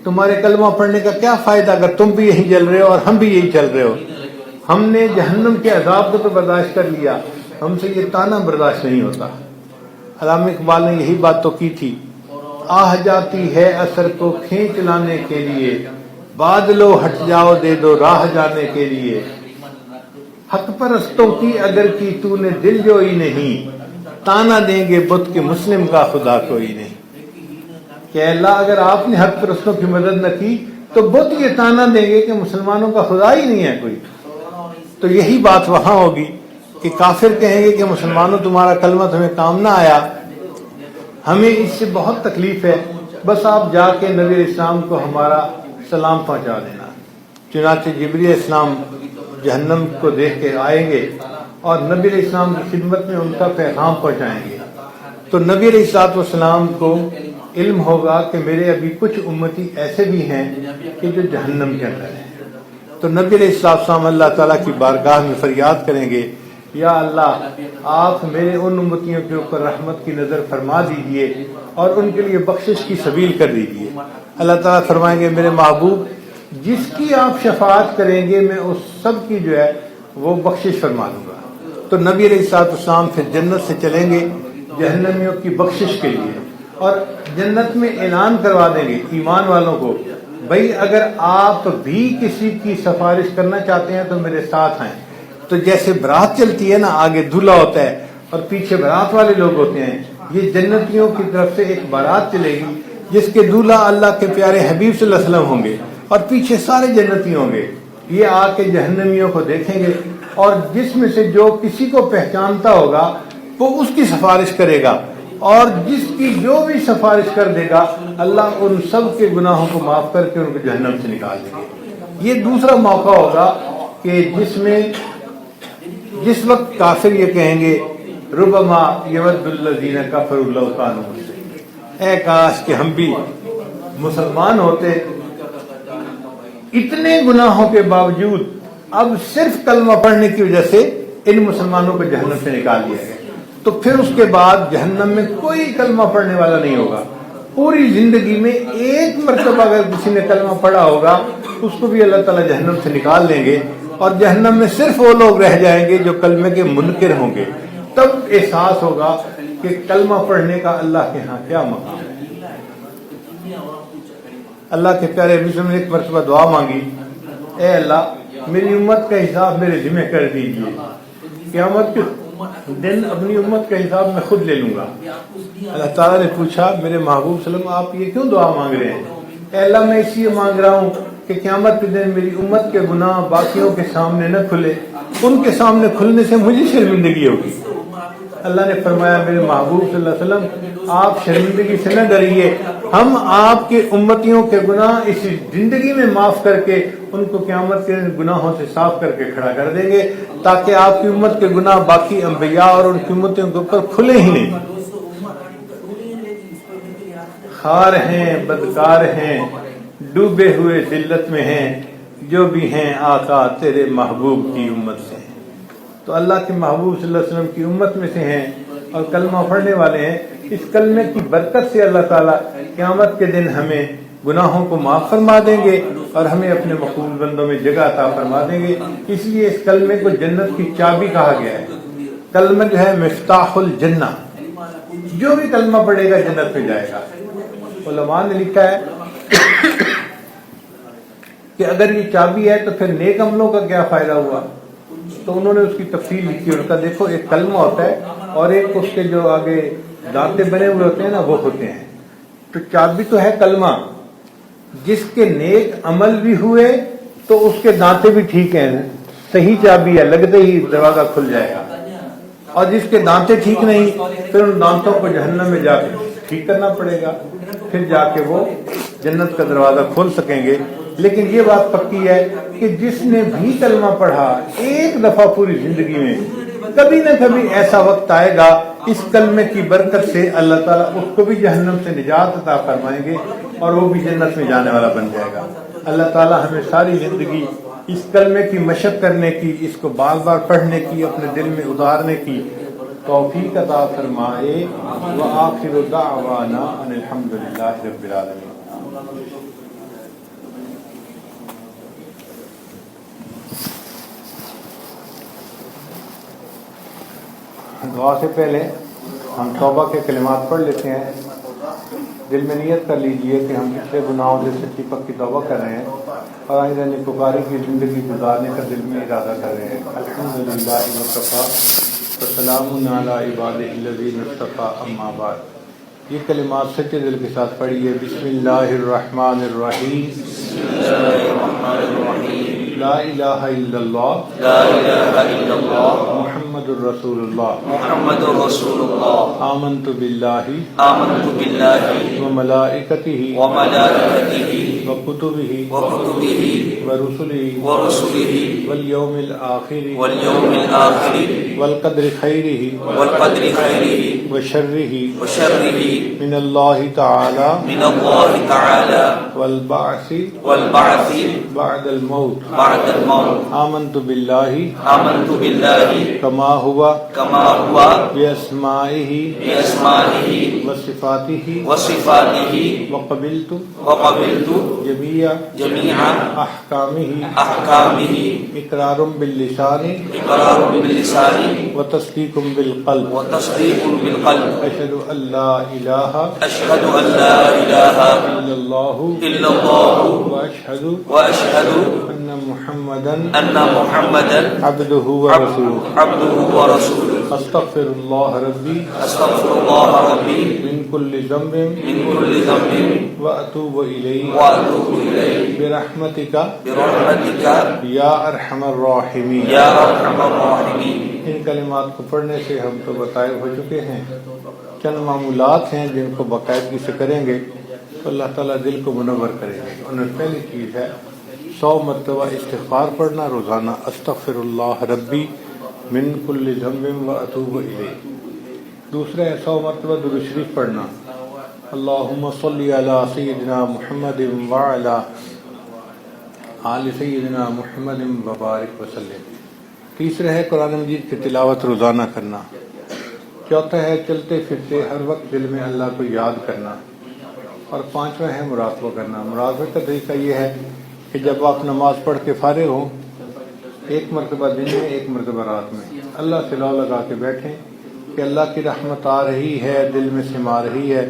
Speaker 2: تمہارے کلمہ پڑھنے کا کیا فائدہ اگر تم بھی یہی جل رہے ہو اور ہم بھی یہی چل رہے ہو. ہم نے جہنم کے عذاب کو تو برداشت کر لیا، ہم سے یہ تانا برداشت نہیں ہوتا. علامہ اقبال نے یہی بات تو کی تھی، آہ جاتی ہے اثر کو کھینچ لانے کے لیے، بادلو ہٹ جاؤ دے دو راہ جانے کے لیے. حق پرستوں کی اگر کی تو نے دل جوئی نہیں، تانا دیں گے بت کے مسلم کا خدا کوئی نہیں. کہ اللہ اگر آپ نے حق پرستوں کی مدد نہ کی تو بت یہ تانا دیں گے کہ مسلمانوں کا خدا ہی نہیں ہے کوئی. تو یہی بات وہاں ہوگی کہ کافر کہیں گے کہ مسلمانوں تمہارا کلمہ تمہیں کام نہ آیا، ہمیں اس سے بہت تکلیف ہے، بس آپ جا کے نبی علیہ السلام کو ہمارا سلام پہنچا دینا. چنانچہ جبریل علیہ السلام جہنم کو دیکھ کے آئیں گے اور نبی علیہ السلام کی خدمت میں ان کا پیغام پہنچائیں گے. تو نبی علیہ السلام کو علم ہوگا کہ میرے ابھی کچھ امتی ایسے بھی ہیں کہ جو جہنم کے اندر ہیں. تو نبی علیہ السلام اللہ تعالیٰ کی بارگاہ میں فریاد کریں گے، یا اللہ آپ میرے ان امتیوں کے اوپر رحمت کی نظر فرما دیجئے اور ان کے لیے بخشش کی سبیل کر دیجئے. اللہ تعالیٰ فرمائیں گے میرے محبوب جس کی آپ شفاعت کریں گے میں اس سب کی جو ہے وہ بخشش فرما دوں گا. تو نبی علیہ السلام پھر جنت سے چلیں گے جہنمیوں کی بخشش کے لیے اور جنت میں اعلان کروا دیں گے ایمان والوں کو، بھائی اگر آپ بھی کسی کی سفارش کرنا چاہتے ہیں تو میرے ساتھ آئیں. تو جیسے برات چلتی ہے نا، آگے دلہا ہوتا ہے اور پیچھے برات والے لوگ ہوتے ہیں، یہ جنتیوں کی طرف سے ایک بارات چلے گی جس کے دلہا اللہ کے پیارے حبیب صلی اللہ علیہ وسلم ہوں گے اور پیچھے سارے جنتی ہوں گے. یہ آ کے جہنمیوں کو دیکھیں گے اور جس میں سے جو کسی کو پہچانتا ہوگا وہ اس کی سفارش کرے گا اور جس کی جو بھی سفارش کر دے گا اللہ ان سب کے گناہوں کو معاف کر کے ان کو جہنم سے نکال دیں گے. یہ دوسرا موقع ہوگا کہ جس وقت کافر یہ کہیں گے ربما یود الذین کفروا لو کانوا مسلمین، اے کاش کہ ہم بھی مسلمان ہوتے. اتنے گناہوں کے باوجود اب صرف کلمہ پڑھنے کی وجہ سے ان مسلمانوں کو جہنم سے نکال دیا گیا. تو پھر اس کے بعد جہنم میں کوئی کلمہ پڑھنے والا نہیں ہوگا. پوری زندگی میں ایک مرتبہ اگر کسی نے کلمہ پڑھا ہوگا اس کو بھی اللہ تعالیٰ جہنم سے نکال دیں گے اور جہنم میں صرف وہ لوگ رہ جائیں گے جو کلمے کے منکر ہوں گے. تب احساس ہوگا کہ کلمہ پڑھنے کا اللہ کے ہاں کیا مقام ہے. اللہ کے پیارے حبیب نے ایک مرتبہ دعا مانگی، اے اللہ میری امت کا حساب میرے ذمہ کر دیجیے، قیامت کے دن اپنی امت کا حساب میں خود لے لوں گا. اللہ تعالیٰ نے پوچھا میرے محبوب صلی اللہ علیہ وسلم آپ یہ کیوں دعا مانگ رہے ہیں؟ اے اللہ میں اس لیے مانگ رہا ہوں کہ قیامت کے دن میری امت کے گناہ باقیوں کے سامنے نہ کھلے، ان کے سامنے کھلنے سے مجھے شرمندگی ہوگی. اللہ نے فرمایا میرے محبوب صلی اللہ علیہ وسلم آپ شرمندگی سے نہ ڈریے، ہم آپ کے امتیوں کے گناہ اس زندگی میں معاف کر کے ان کو قیامت کے گناہوں سے صاف کر کے کھڑا کر دیں گے تاکہ آپ کی امت کے گناہ باقی انبیاء اور ان کی امتوں کے اوپر کھلے ہی نہیں. خار ہیں بدکار ہیں ڈوبے ہوئے ذلت میں ہیں جو بھی ہیں آقا تیرے محبوب کی امت سے ہیں. تو اللہ کے محبوب صلی اللہ علیہ وسلم کی امت میں سے ہیں اور کلمہ پڑھنے والے ہیں. اس کلمے کی برکت سے اللہ تعالیٰ قیامت کے دن ہمیں گناہوں کو معاف فرما دیں گے اور ہمیں اپنے مقبول بندوں میں جگہ عطا فرما دیں گے. اس لیے اس کلمے کو جنت کی چابی کہا گیا ہے. کلمہ جو ہے مفتاح الجنہ، جو بھی کلمہ پڑھے گا جنت میں جائے گا. علماء نے لکھا ہے کہ اگر یہ چابی ہے تو پھر نیک عملوں کا کیا فائدہ ہوا؟ تو انہوں نے اس کی تفصیل لکھی اور کہا دیکھو ایک کلمہ ہوتا ہے اور ایک اس کے جو آگے دانتے بنے ہوئے ہوتے ہیں نا وہ ہوتے ہیں. تو چابی تو ہے کلمہ. جس کے نیک عمل بھی ہوئے تو اس کے دانتے بھی ٹھیک ہیں, صحیح چابی ہے, لگتے ہی دروازہ کھل جائے گا. اور جس کے دانتے ٹھیک نہیں پھر ان دانتوں کو جہنم میں جا کے ٹھیک کرنا پڑے گا, پھر جا کے وہ جنت کا دروازہ کھول سکیں گے. لیکن یہ بات پکی ہے کہ جس نے بھی کلمہ پڑھا ایک دفعہ پوری زندگی میں, کبھی نہ کبھی ایسا وقت آئے گا اس کلمے کی برکت سے اللہ تعالیٰ اس کو بھی جہنم سے نجات عطا فرمائیں گے اور وہ بھی جنت میں جانے والا بن جائے گا. اللہ تعالیٰ ہمیں ساری زندگی اس کلمے کی مشق کرنے کی, اس کو بار بار پڑھنے کی, اپنے دل میں اتارنے کی توفیق عطا فرمائے. وآخر دعوانا ان الحمدللہ رب العالمین. دعا سے پہلے ہم توبہ کے کلمات پڑھ لیتے ہیں. دل میں نیت کر لیجئے کہ ہم پچھلے گناہوں سے سچی پکی توبہ کر رہے ہیں اور آئندہ نیکوکاری کی زندگی گزارنے کا دل میں ارادہ کر رہے ہیں. الحمدللہ وکفیٰ وسلام علی عبادہ الذین اصطفیٰ اما بعد. یہ کلمات سچے دل کے ساتھ پڑھیے. بسم اللہ الرحمن الرحیم. لا الہ الا اللہ,
Speaker 3: لا الہ الا اللہ,
Speaker 2: محمد الرسول اللہ,
Speaker 3: محمد رسول اللہ.
Speaker 2: آمنت باللہ
Speaker 3: آمنت باللہ
Speaker 2: وملائکتہ
Speaker 3: وملائکتہ
Speaker 2: وکتبہ
Speaker 3: وکتبہ
Speaker 2: ورسلہ
Speaker 3: ورسلہ
Speaker 2: والیوم الآخر
Speaker 3: والیوم الآخر
Speaker 2: والقدر خیرہ
Speaker 3: والقدر خیرہ
Speaker 2: وشرہ
Speaker 3: وشرہ
Speaker 2: من اللہ تعالی
Speaker 3: من اللہ تعالی
Speaker 2: والبعث
Speaker 3: والبعث
Speaker 2: بعد الموت.
Speaker 3: بعد الموت.
Speaker 2: آمنت باللہ
Speaker 3: آمنت باللہ
Speaker 2: کما ہوا
Speaker 3: کما ہوا
Speaker 2: باسمائہ
Speaker 3: باسمائہ
Speaker 2: وصفاتہ
Speaker 3: وصفاتہ
Speaker 2: وقبلت
Speaker 3: وقبلت
Speaker 2: جمیع
Speaker 3: جمیع
Speaker 2: احکامہ
Speaker 3: احکامہ
Speaker 2: اقرار باللسان
Speaker 3: اقرار باللسان
Speaker 2: وتصدیق بالقلب.
Speaker 3: وتصدیق بالقلب.
Speaker 2: اشہد ان لا الہ
Speaker 3: اشہد ان لا الہ
Speaker 2: الا اللہ
Speaker 3: الا اللہ
Speaker 2: واشہد
Speaker 3: واشہد
Speaker 2: ان محمدا
Speaker 3: ان محمدا
Speaker 2: عبدہ ورسولہ.
Speaker 3: عبدہ ورسولہ.
Speaker 2: استغفر اللہ ربی
Speaker 3: استغفر اللہ ربی
Speaker 2: من کل ذنب
Speaker 3: من کل ذنب
Speaker 2: واتوب الیہ
Speaker 3: واتوب الیہ
Speaker 2: برحمتک
Speaker 3: برحمتک
Speaker 2: یا ارحم الراحمین.
Speaker 3: یا ارحم الراحمین.
Speaker 2: ان کلمات کو پڑھنے سے ہم تو بتائے ہو چکے ہیں. چند معمولات ہیں جن کو باقاعدگی سے کریں گے تو اللہ تعالیٰ دل کو منور کرے گا. ان میں پہلی چیز ہے 100 مرتبہ استغفار پڑھنا روزانہ. استغفر اللہ ربی من کل ذنب واتوب الیہ. دوسرا ہے 100 مرتبہ درود شریف پڑھنا. اللہم صلی علی سیدنا محمد وعلی آل سیدنا محمد وبارک وسلم. تیسرا ہے قرآن مجید کی تلاوت روزانہ کرنا. چوتھا ہے چلتے پھرتے ہر وقت دل میں اللہ کو یاد کرنا. اور پانچواں ہے مراقبہ کرنا. مراقبہ کا طریقہ یہ ہے کہ جب آپ نماز پڑھ کے فارغ ہوں ایک مرتبہ دن میں ایک مرتبہ رات میں اللہ سے لو لگا کے بیٹھیں کہ اللہ کی رحمت آ رہی ہے, دل میں سما رہی ہے,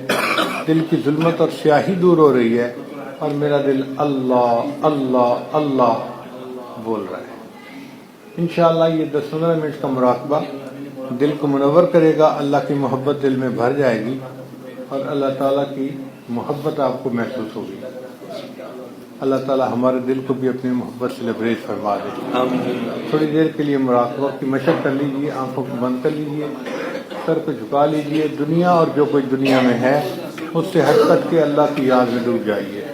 Speaker 2: دل کی ظلمت اور سیاہی دور ہو رہی ہے اور میرا دل اللہ اللہ اللہ بول رہا ہے. انشاءاللہ یہ 10-15 منٹ کا مراقبہ دل کو منور کرے گا. اللہ کی محبت دل میں بھر جائے گی اور اللہ تعالیٰ کی محبت آپ کو محسوس ہوگی. اللہ تعالیٰ ہمارے دل کو بھی اپنی محبت سے لبریز فرما دے. تھوڑی دیر کے لیے مراقبہ کی مشق کر لیجیے. آنکھوں کو بند کر لیجیے, سر کو جھکا لیجیے. دنیا اور جو کچھ دنیا میں ہے اس سے ہٹ کٹ کے اللہ کی یاد میں ڈوب جائیے.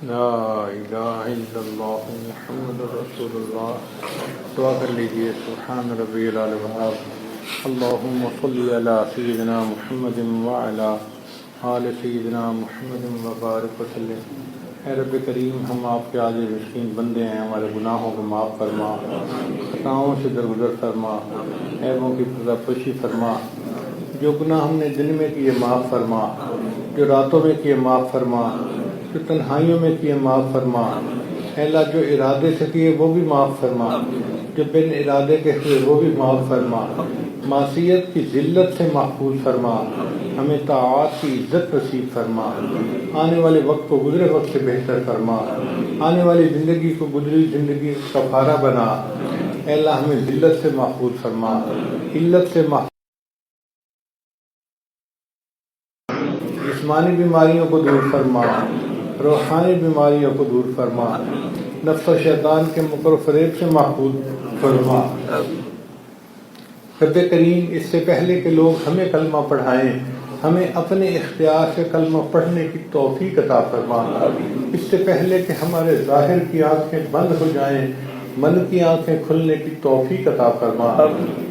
Speaker 2: لا الہ الا اللہ محمد رسول اللہ. دعا کر لیجئے. سبحان ربی العلی الوہاب. اللہم صلی علی سیدنا محمد وعلی آل سیدنا محمد وبارک وسلم. اے رب کریم، ہم آپ کے عاجز مسکین بندے ہیں، ہمارے گناہوں کو معاف فرما، خطاؤں سے درگزر فرما، عیبوں کی پردہ پوشی فرما. جو گناہ ہم نے دن میں کیے معاف فرما، جو راتوں میں کیے معاف فرما، جو تنہائیوں میں کیے معاف فرما. اے اللہ، جو ارادے سے کیے وہ بھی معاف فرما، جو بن ارادے کے ہوئے وہ بھی معاف فرما. معصیت کی ذلت سے محفوظ فرما، ہمیں طاعات کی عزت نصیب فرما. آنے والے وقت کو گزرے وقت سے بہتر فرما، آنے والی زندگی کو گزری زندگی کا کفارہ بنا. اے اللہ، ہمیں ذلت سے محفوظ فرما، علت سے محفوظ. جسمانی بیماریوں کو دور فرما، روحانی بیماریوں کو دور فرما، نفس و شیطان کے مکر و فریب سے محفوظ فرما. رب کریم، اس سے پہلے کہ لوگ ہمیں کلمہ پڑھائیں، ہمیں اپنے اختیار سے کلمہ پڑھنے کی توفیق عطا فرما. اس سے پہلے کہ ہمارے ظاہر کی آنکھیں بند ہو جائیں، من کی آنکھیں کھلنے کی توفیق عطا فرما.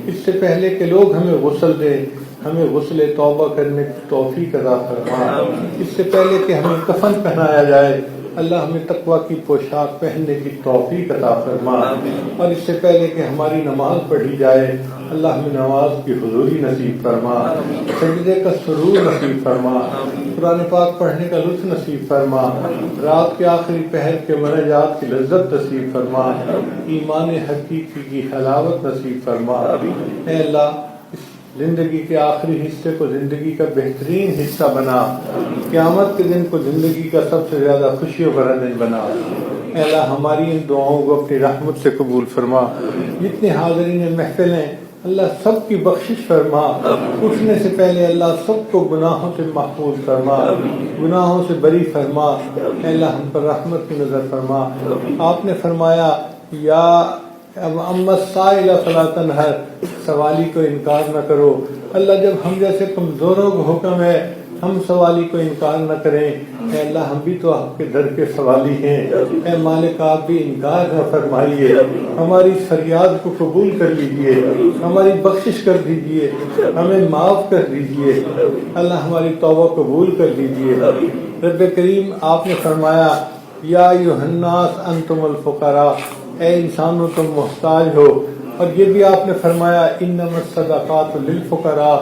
Speaker 2: اس سے پہلے کہ لوگ ہمیں غسل دیں، ہمیں غسل توبہ کرنے کی توفیق عطا فرما. اس سے پہلے کہ ہمیں کفن پہنایا جائے، اللہ ہمیں تقویٰ کی پوشاک پہننے کی توفیق عطا فرما. اور اس سے پہلے کہ ہماری نماز پڑھی جائے، اللہ ہمیں نماز کی حضوری نصیب فرما، سجدے کا سرور نصیب فرما، قرآن پاک پڑھنے کا لطف نصیب فرما، رات کے آخری پہر کے مناجات کی لذت نصیب فرما، ایمان حقیقی کی حلاوت نصیب فرما. اے اللہ، زندگی کے آخری حصے کو زندگی کا بہترین حصہ بنا، قیامت کے دن کو زندگی کا سب سے زیادہ خوشیوں بھرا دن بنا. اے اللہ، ہماری ان دعاؤں کو اپنی رحمت سے قبول فرما. جتنے حاضرین محفل ہیں، اللہ سب کی بخشش فرما. اٹھنے سے پہلے اللہ سب کو گناہوں سے محفوظ فرما، گناہوں سے بری فرما. اے اللہ، ہم پر رحمت کی نظر فرما. آپ نے فرمایا، یا اما السائل فلا تنہر، سوالی کو انکار نہ کرو. اللہ، جب ہم جیسے کمزوروں کو حکم ہے ہم سوالی کو انکار نہ کریں. اے اللہ، ہم بھی تو آپ کے در کے سوالی ہیں. اے مالک، آپ بھی انکار نہ فرمائیے، ہماری فریاد کو قبول کر لیجئے، ہماری بخشش کر دیجئے، ہمیں معاف کر دیجئے. اللہ، ہماری توبہ قبول کر لیجئے. رب کریم، آپ نے فرمایا، یا ایھا الناس انتم الفقراء، اے انسانوں تم محتاج ہو. اور یہ بھی آپ نے فرمایا، انما الصدقات للفقراء،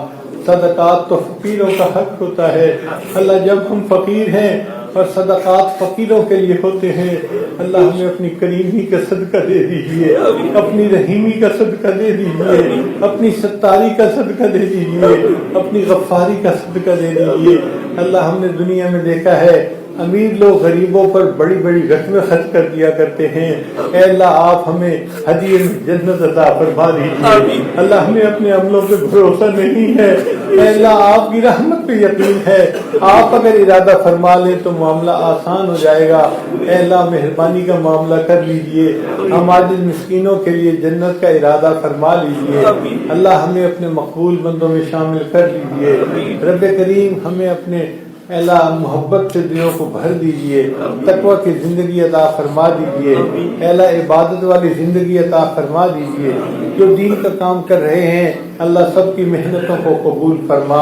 Speaker 2: صدقات تو فقیروں کا حق ہوتا ہے. اللہ، جب ہم فقیر ہیں اور صدقات فقیروں کے لیے ہوتے ہیں، اللہ ہمیں اپنی کریمی کا صدقہ دے دیجئے، اپنی رحیمی کا صدقہ دے دیجئے، اپنی ستاری کا صدقہ دے دیجئے، اپنی غفاری کا صدقہ دے دیجئے. اللہ، ہم نے دنیا میں دیکھا ہے امیر لوگ غریبوں پر بڑی بڑی رقمیں خرچ کر دیا کرتے ہیں. اے اللہ، آپ ہمیں ہدیے میں جنت عطا فرما دیجیے. اللہ، ہمیں اپنے عملوں پہ بھروسہ نہیں ہے. اے اللہ، آپ کی رحمت پہ یقین ہے. آپ اگر ارادہ فرما لیں تو معاملہ آسان ہو جائے گا. اے اللہ، مہربانی کا معاملہ کر لیجیے. ہم عاجز مسکینوں کے لیے جنت کا ارادہ فرما لیجیے. اللہ، ہمیں اپنے مقبول بندوں میں شامل کر لیجیے. رب کریم، ہمیں اپنے اے اللہ محبت سے دلوں کو بھر دیجئے، تقوی کی زندگی عطا فرما دیجئے. اے اللہ، عبادت والی زندگی عطا فرما دیجئے. جو دین کا کام کر رہے ہیں، اللہ سب کی محنتوں کو قبول فرما.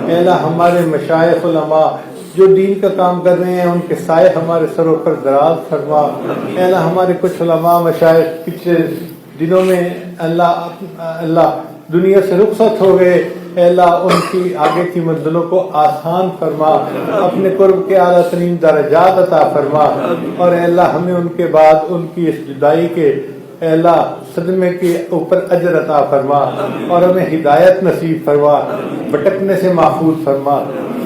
Speaker 2: اے اللہ، ہمارے مشائخ علماء جو دین کا کام کر رہے ہیں، ان کے سائے ہمارے سروں پر دراز فرما. اے اللہ، ہمارے کچھ علماء مشائخ پچھلے دنوں میں اللہ دنیا سے رخصت ہو گئے. اے اللہ، ان کی آگے کی منزلوں کو آسان فرما، اپنے قرب کے اعلیٰ ترین درجات عطا فرما. اور اے اللہ، ہمیں ان کے بعد ان کی اس جدائی کے اے اللہ صدمے کے اوپر اجر عطا فرما، اور ہمیں ہدایت نصیب فرما، بھٹکنے سے محفوظ فرما،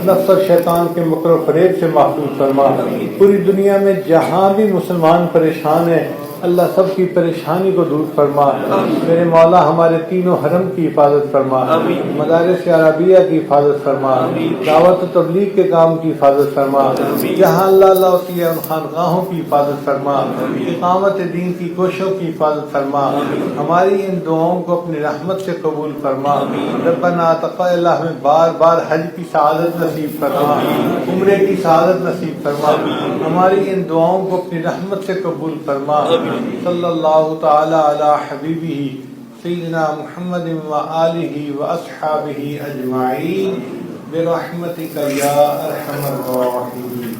Speaker 2: نفس اور شیطان کے مکر و فریب سے محفوظ فرما. پوری دنیا میں جہاں بھی مسلمان پریشان ہیں، اللہ سب کی پریشانی کو دور فرما میرے مولا ہمارے تینوں حرم کی حفاظت فرما مدارس عربیہ کی حفاظت فرما دعوت و تبلیغ کے کام کی حفاظت فرما جہاں اللہ اللہ ہوتی ہے ان خانقاہوں کی حفاظت فرما اقامت دین کی کوششوں کی حفاظت فرما ہماری ان دعاؤں کو اپنی رحمت سے قبول فرما ربنا تقبل ہمیں بار بار حج کی سعادت نصیب فرما عمرے کی سعادت نصیب فرما ہماری ان دعاؤں کو اپنی رحمت سے قبول فرما صلی اللہ تعالی علی حبیبہ سیدنا محمد وآلہ واصحابہ اجمعین برحمتک یا ارحم الراحمین.